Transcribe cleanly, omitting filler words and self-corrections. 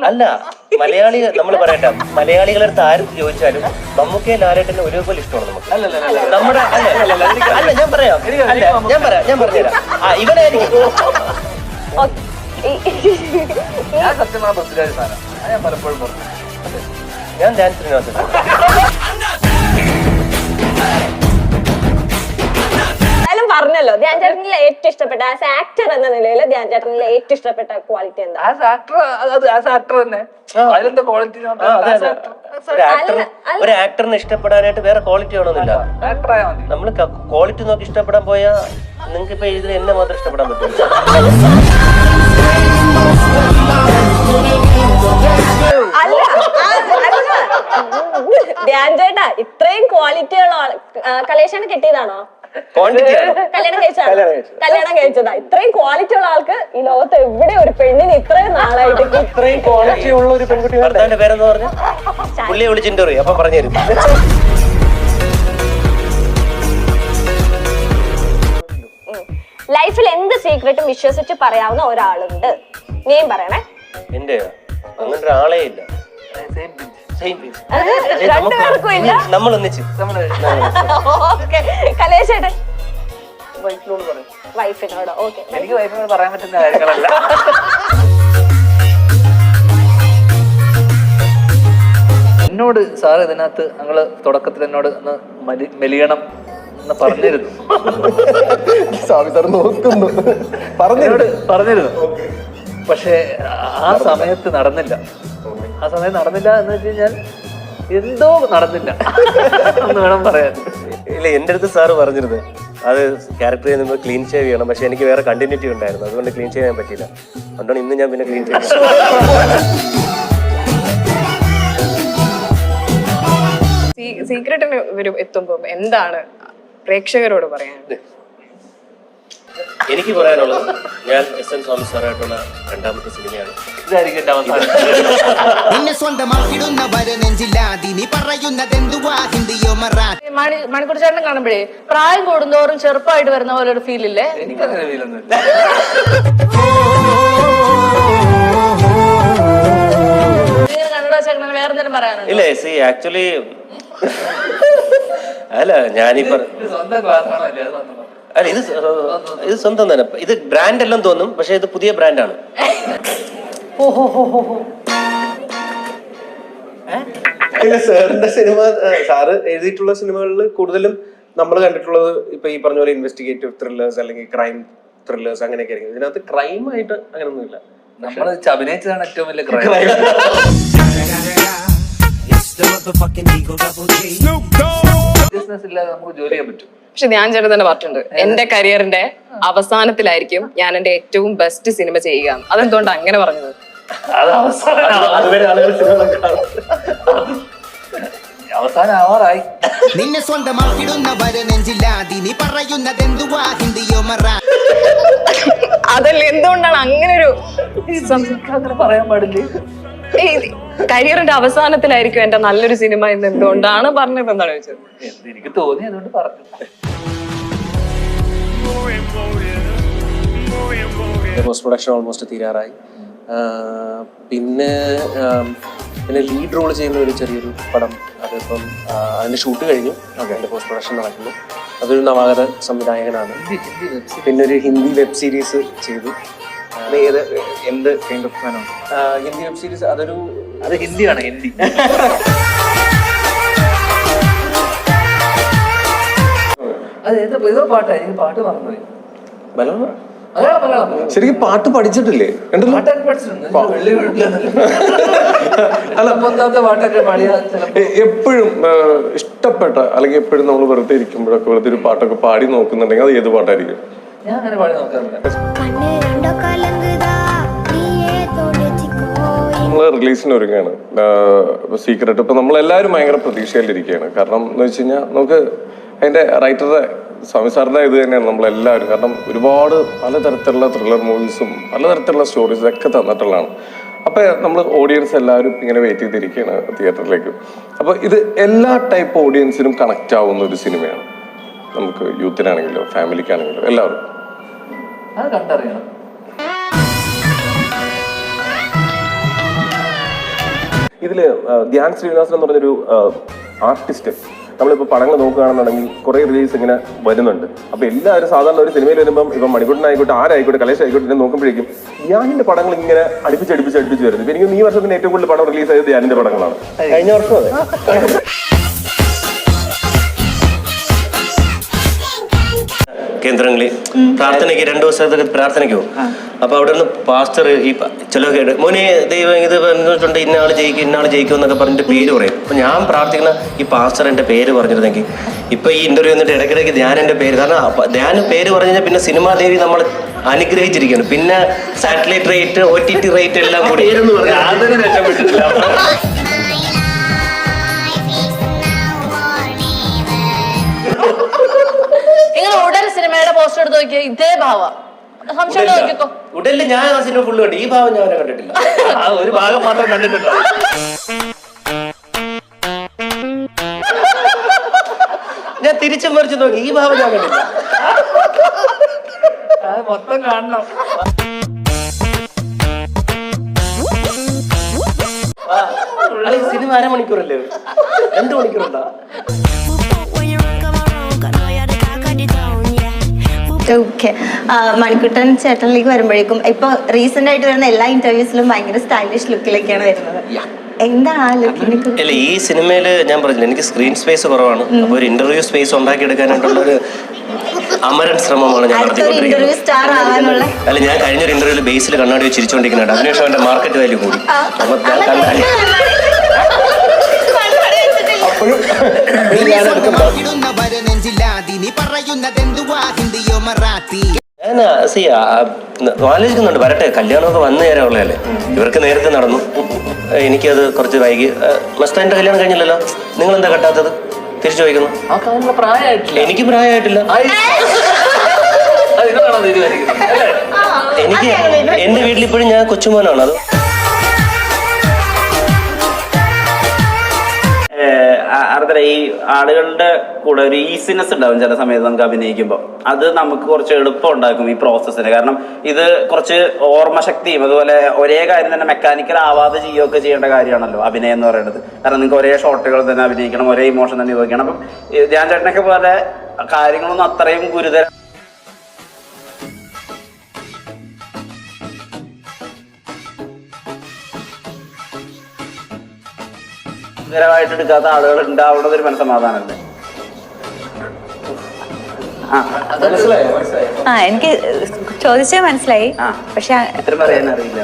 അല്ല, മലയാളി നമ്മൾ പറയട്ടെ, മലയാളികളുടെ അടുത്ത് ആരും ചോദിച്ചാലും മമ്മൂക്കയെ ലാലേട്ടനെ ഒരേപോലെ ഇഷ്ടമാണ് നമുക്ക്. നമ്മുടെ അല്ല, ഞാൻ പറയാം, ഞാൻ പറഞ്ഞുതരാം. ഇവനെ ഞാൻ ധ്യാൻ ശ്രീനിവാസൻ. പറഞ്ഞല്ലോ ധ്യാൻ ചേട്ടനിലെ ഏറ്റവും ഇഷ്ടപ്പെട്ട ആസ് ആക്ടർ എന്ന നിലയിൽ ധ്യാൻ ചേട്ടനിലെ ഏറ്റവും ഇഷ്ടപ്പെട്ട ക്വാളിറ്റി എന്താ? ഒരു ആക്ടറിനെ ഇഷ്ടപ്പെടാനായിട്ട് വേറെ ക്വാളിറ്റി ആണോന്നില്ല. നമ്മള് ക്വാളിറ്റി നോക്കി ഇഷ്ടപ്പെടാൻ പോയാ നിങ്ങൾക്ക് ഇപ്പൊ ഇതിൽ എന്നെ മാത്രം ഇഷ്ടപ്പെടാൻ പറ്റും. ധ്യാൻ ചേട്ടാ ഇത്രയും ക്വാളിറ്റിയുള്ള കലേഷാണ് കിട്ടിയതാണോ? കല്യാണം കഴിച്ചതാ. ഇത്രയും ക്വാളിറ്റി ഉള്ള ആൾക്ക് ഈ ലോകത്ത് എവിടെ ഒരു പെണ്ണിന് ഇത്രയും നാളായിട്ട് ഇത്രയും ക്വാളിറ്റി ഉള്ള ഒരു പെൺകുട്ടി പേരെന്ന് പറഞ്ഞു പുള്ളിയെ വിളിച്ചിട്ട് പറയും, അപ്പൊ പറഞ്ഞുതരും. ലൈഫിൽ എന്ത് സീക്രട്ടും വിശ്വസിച്ച് പറയാവുന്ന ഒരാളുണ്ട്. നീയും പറയണേ. എന്റെ അങ്ങനെ ഒരാളേ ഇല്ല. നമ്മൾ ഒന്നിച്ച് കലേശേട്ടൻ വൈഫിനോട്. ഓക്കെ, എനിക്ക് വൈഫിനോട് പറയാൻ പറ്റുന്ന കാര്യങ്ങളല്ല. എന്നോട് സാർ ഇതിനകത്ത് ഞങ്ങള് തുടക്കത്തിൽ എന്നോട് ഒന്ന് മെലിയണം എന്ന് പറഞ്ഞിരുന്നു. പറഞ്ഞിരുന്നു. പക്ഷെ ആ സമയത്ത് നടന്നില്ല. എന്ന് വെച്ച് കഴിഞ്ഞാൽ എന്തോ നടന്നില്ല എന്ന് വേണം പറയാൻ. ഇല്ല, എന്റെ അടുത്ത് സാറ് പറഞ്ഞിരുന്നത് അത് ക്യാരക്ടർ ചെയ്യുമ്പോൾ ക്ലീൻ ഷേവ് ചെയ്യണം, പക്ഷെ എനിക്ക് വേറെ കണ്ടിന്യൂറ്റി ഉണ്ടായിരുന്നു, അതുകൊണ്ട് ക്ലീൻ ചെയ്യാൻ പറ്റില്ല. അതുകൊണ്ടാണ് ഇന്ന് ഞാൻ പിന്നെ ക്ലീൻ ചെയ്തത്. സീക്രട്ടിന് എത്തുമ്പോൾ എന്താണ് പ്രേക്ഷകരോട് പറയാനുള്ളത്? എനിക്ക് പറയാനുള്ളത്, ഞാൻ SN സ്വാമി സാറായിട്ടുള്ള രണ്ടാമത്തെ സിനിമയാണ്. ഇതായിരിക്കും എന്റെ അവസാനം. മണിക്കൂർ ചേട്ടൻ കാണുമ്പോഴേ പ്രായം കൂടുന്തോറും ചെറുപ്പമായിട്ട് വരുന്ന പോലെ ഒരു ഫീൽ ഇല്ലേ? എനിക്കങ്ങനെ ഫീലൊന്നും വേറെ എന്തെങ്കിലും പറയാനുണ്ടോ? ഇല്ല, ആക്ച്വലി അല്ല, അല്ല ഇത് സ്വന്തം തന്നെ. ഇത് ബ്രാൻഡ് എല്ലാം തോന്നും, പക്ഷെ ഇത് പുതിയ ബ്രാൻഡാണ്. സാറിന്റെ സിനിമ, സാറ് എഴുതിയിട്ടുള്ള സിനിമകളിൽ കൂടുതലും നമ്മൾ കണ്ടിട്ടുള്ളത് ഇപ്പൊ ഈ പറഞ്ഞ പോലെ ഇൻവെസ്റ്റിഗേറ്റീവ് ത്രില്ലേഴ്സ് അല്ലെങ്കിൽ ക്രൈം ത്രില്ലേഴ്സ് അങ്ങനെയൊക്കെ ആയിരിക്കും. ഇതിനകത്ത് ക്രൈം ആയിട്ട് അങ്ങനെയൊന്നുമില്ല. നമ്മൾ അഭിനയിച്ചതാണ് ഏറ്റവും വലിയ ക്രൈം. ഇല്ലാതെ നമുക്ക് ജോലി ചെയ്യാൻ പറ്റും. പക്ഷെ ധ്യാൻ ചേട്ടൻ തന്നെ പറഞ്ഞിട്ടുണ്ട്, എന്റെ കരിയറിന്റെ അവസാനത്തിലായിരിക്കും ഞാൻ എന്റെ ഏറ്റവും ബെസ്റ്റ് സിനിമ ചെയ്യുക. അതെന്തുകൊണ്ടാണ് അങ്ങനെ പറഞ്ഞത്? അവസാനം ആവാറായി. നിന്നെ സ്വന്തമാക്കിടുന്നവരെ നെഞ്ചില്ലാതി നീ പറയുന്നതെന്തുവാ ഹിന്ദിയോ മറ. അതല്ല, എന്തുകൊണ്ടാണ് അങ്ങനെ ഒരു അങ്ങനെ പറയാൻ പാടില്ലേ? കരിയറിന്റെ അവസാനത്തിലായിരിക്കും എന്റെ നല്ലൊരു സിനിമ എന്ന് എന്തുകൊണ്ടാണ് പറഞ്ഞത് എന്നാണ് ചോദിച്ചത്. എനിക്ക് തോന്നി, അതുകൊണ്ട് പറഞ്ഞു. പോസ്റ്റ് പ്രൊഡക്ഷൻ ഓൾമോസ്റ്റ് തീരാറായി. പിന്നെ ലീഡ് റോൾ ചെയ്യുന്ന ഒരു ചെറിയൊരു പടം, അതിപ്പം അതിന്റെ ഷൂട്ട് കഴിഞ്ഞു. അതിന്റെ പോസ്റ്റ് പ്രൊഡക്ഷൻ നടക്കുന്നു. അതൊരു നവാഗത സംവിധായകനാണ്. പിന്നെ ഒരു ഹിന്ദി വെബ് സീരീസ് ചെയ്തു. എന്ത് കൈൻഡ് ഓഫ് ഫാനോ? Hindi web series. അത് ഹിന്ദിയാണ്. ഹിന്ദി അത് ഏതോ പാട്ടാ? എനിക്ക് പാട്ട് മറന്നുപോയി. ശരിക്കും പാട്ട് പഠിച്ചിട്ടില്ലേ? എപ്പോഴും ഇഷ്ടപ്പെട്ട അല്ലെങ്കിൽ എപ്പോഴും നമ്മൾ വെറുതെ ഇരിക്കുമ്പോഴൊക്കെ വെറുതെ ഒരു പാട്ടൊക്കെ പാടി നോക്കുന്നുണ്ടെങ്കിൽ അത് ഏത് പാട്ടായിരിക്കും? ഞാൻ അങ്ങനെ പാടി നോക്കാറില്ല. നമ്മള് റിലീസിന് ഒരുങ്ങാണ് സീക്രട്ട്. ഇപ്പൊ നമ്മളെല്ലാവരും ഭയങ്കര പ്രതീക്ഷയിലിരിക്കുകയാണ്. കാരണം എന്ന് വെച്ച് കഴിഞ്ഞാൽ നമുക്ക് അതിന്റെ റൈറ്ററുടെ സ്വാമി സാറിന്റെ ഇത് തന്നെയാണ് നമ്മളെല്ലാവരും. കാരണം ഒരുപാട് പലതരത്തിലുള്ള ത്രില്ലർ മൂവീസും പലതരത്തിലുള്ള സ്റ്റോറീസും ഒക്കെ തന്നിട്ടുള്ളതാണ്. അപ്പൊ നമ്മൾ ഓഡിയൻസ് എല്ലാവരും ഇങ്ങനെ വെയിറ്റ് ചെയ്തിരിക്കുകയാണ് തിയേറ്ററിലേക്ക്. അപ്പൊ ഇത് എല്ലാ ടൈപ്പ് ഓഡിയൻസിനും കണക്ട് ആവുന്ന ഒരു സിനിമയാണ്. നമുക്ക് യൂത്തിനാണെങ്കിലോ ഫാമിലിക്കാണെങ്കിലോ എല്ലാവരും അത് കണ്ടറിയണം. ഇതില് ധ്യാൻ ശ്രീനിവാസൻ എന്ന് പറഞ്ഞൊരു ആർട്ടിസ്റ്റ് നമ്മളിപ്പോൾ പടങ്ങൾ നോക്കുകയാണെന്നുണ്ടെങ്കിൽ കുറേ റിലീസ് ഇങ്ങനെ വരുന്നുണ്ട്. അപ്പോൾ എല്ലാവരും സാധാരണ ഒരു സിനിമയിൽ വരുമ്പം ഇപ്പം മണിക്കൂട്ടനായിക്കോട്ടെ ആരായിക്കോട്ടെ കലേഷ് ആയിക്കോട്ടെ ഇങ്ങനെ നോക്കുമ്പോഴേക്കും ധ്യാനിന്റെ പടങ്ങൾ ഇങ്ങനെ അടുപ്പിച്ച് വരുന്നത്. എനിക്ക് ഈ വർഷത്തിന് ഏറ്റവും കൂടുതൽ പടം റിലീസ് ആയത് ധ്യാനിന്റെ പടങ്ങളാണ്. കഴിഞ്ഞ വർഷം അതെ. കേന്ദ്രങ്ങളിൽ പ്രാർത്ഥനയ്ക്ക് 2 ദിവസത്തേക്ക് പ്രാർത്ഥനയ്ക്ക് പോകും. അപ്പൊ അവിടെ നിന്ന് പാസ്റ്റർ ഈ ചിലവൊക്കെ മോനെ ദൈവം ഇത് പറഞ്ഞിട്ടുണ്ട് ഇന്നയാൾ ജയിക്കും എന്നൊക്കെ പറഞ്ഞിട്ട് പേര് പറയും. അപ്പൊ ഞാൻ പ്രാർത്ഥിക്കുന്ന ഈ പാസ്റ്റർ എന്റെ പേര് പറഞ്ഞിരുന്നെങ്കിൽ ഇപ്പൊ ഈ ഇന്റർവ്യൂ എന്നിട്ട് ഇടയ്ക്കിടയ്ക്ക് ധ്യാൻ എന്റെ പേര്, കാരണം ധ്യാൻ പേര് പറഞ്ഞു കഴിഞ്ഞാൽ പിന്നെ സിനിമാ ദേവി നമ്മൾ അനുഗ്രഹിച്ചിരിക്കുകയാണ്. പിന്നെ സാറ്റലൈറ്റ് റേറ്റ് OTT റേറ്റ് എല്ലാം കൂടി ഇങ്ങനെ ഉടൻ സിനിമയുടെ പോസ്റ്റർ എടുത്ത് നോക്കിയാൽ ഇതേ ഭാവ സംശയം നോക്കിക്കോ. ഉടലിൽ ഞാൻ ആ സിനിമ ഫുള്ള് കണ്ടു. ഈ ഭാവം ഞാൻ അവരെ കണ്ടിട്ടില്ല. ഒരു ഭാഗം മാത്രം കണ്ടിട്ടുണ്ടോ? ഞാൻ തിരിച്ചും മറിച്ച് നോക്കി, ഈ ഭാവം ഞാൻ കണ്ടില്ല. മൊത്തം കാണണം. സിനിമ 1/2 മണിക്കൂറല്ലേ? 2 മണിക്കൂറുണ്ടോ? ഓക്കെ, മണിക്കുട്ടൻ ചേട്ടനിലേക്ക് വരുമ്പോഴേക്കും ഇപ്പൊ റീസെന്റ് ആയിട്ട് വരുന്ന എല്ലാ ഇന്റർവ്യൂസിലും ഭയങ്കര സ്റ്റൈലിഷ് ലുക്കിലേക്കാണ് വരുന്നത്. എന്താണ് ആ ലുക്കിനെ? അല്ല, ഈ സിനിമയിൽ ഞാൻ പറഞ്ഞില്ല എനിക്ക് സ്ക്രീൻ സ്പേസ് കുറവാണ്. അപ്പൊ ഒരു ഇന്റർവ്യൂ സ്പേസ് ഉണ്ടാക്കിയെടുക്കാനായിട്ടുള്ള ഒരു അമരൻ ശ്രമമാണ് ഞാൻ ഇന്റർവ്യൂ സ്റ്റാർ ആവാനുള്ള. അല്ല, ഞാൻ കഴിഞ്ഞൊരു ഇന്റർവ്യൂവിൽ ബേസിൽ കണ്ണാടി വെച്ച് ചിരിച്ചുകൊണ്ടിരിക്കുന്നുണ്ട്. അതിനുശേഷം എന്റെ മാർക്കറ്റ് വാല്യൂ കൂടി. അപ്പൊ ഞാൻ കണ്ണാടി ഞാൻ ആലോചിക്കുന്നുണ്ട്, വരട്ടെ, കല്യാണമൊക്കെ വന്നു തരാനുള്ളതല്ലേ. ഇവർക്ക് നേരത്തെ നടന്നു, എനിക്കത് കുറച്ച് വൈകി. മസ്താന്റെ കല്യാണം കഴിഞ്ഞില്ലല്ലോ, നിങ്ങൾ എന്താ കെട്ടാത്തത്? തിരിച്ചു ചോദിക്കുന്നു. എനിക്ക് പ്രായമായിട്ടില്ല. എനിക്ക് എന്റെ വീട്ടിൽ ഇപ്പോഴും ഞാൻ കൊച്ചുമോനാണ്. അത് അർദ്ധന ഈ ആളുകളുടെ കൂടെ ഒരു ഈസിനെസ് ഉണ്ടാവും ചില സമയത്ത് നമുക്ക് അഭിനയിക്കുമ്പോൾ. അത് നമുക്ക് കുറച്ച് എളുപ്പം ഉണ്ടാക്കും ഈ പ്രോസസ്സിന്. കാരണം ഇത് കുറച്ച് ഓർമ്മശക്തിയും അതുപോലെ ഒരേ കാര്യം തന്നെ മെക്കാനിക്കൽ ആവാതെ ചെയ്യുകയൊക്കെ ചെയ്യേണ്ട കാര്യമാണല്ലോ അഭിനയം എന്ന് പറയുന്നത്. കാരണം നിങ്ങൾക്ക് ഒരേ ഷോട്ടുകൾ തന്നെ അഭിനയിക്കണം, ഒരേ ഇമോഷൻ തന്നെ ഉപയോഗിക്കണം. അപ്പം ധ്യാൻ ചേട്ടനൊക്കെ പോലെ കാര്യങ്ങളൊന്നും അത്രയും ഗുരുതരം ായിട്ട് എടുക്കാത്ത ആളുകൾ ഉണ്ടാവുന്നത് ഒരു മനസ്സമാധാനമല്ലേ? എനിക്ക് ചോദിച്ചാൽ മനസ്സിലായി, പക്ഷെ ഇത്രയും പറയാൻ അറിയില്ല.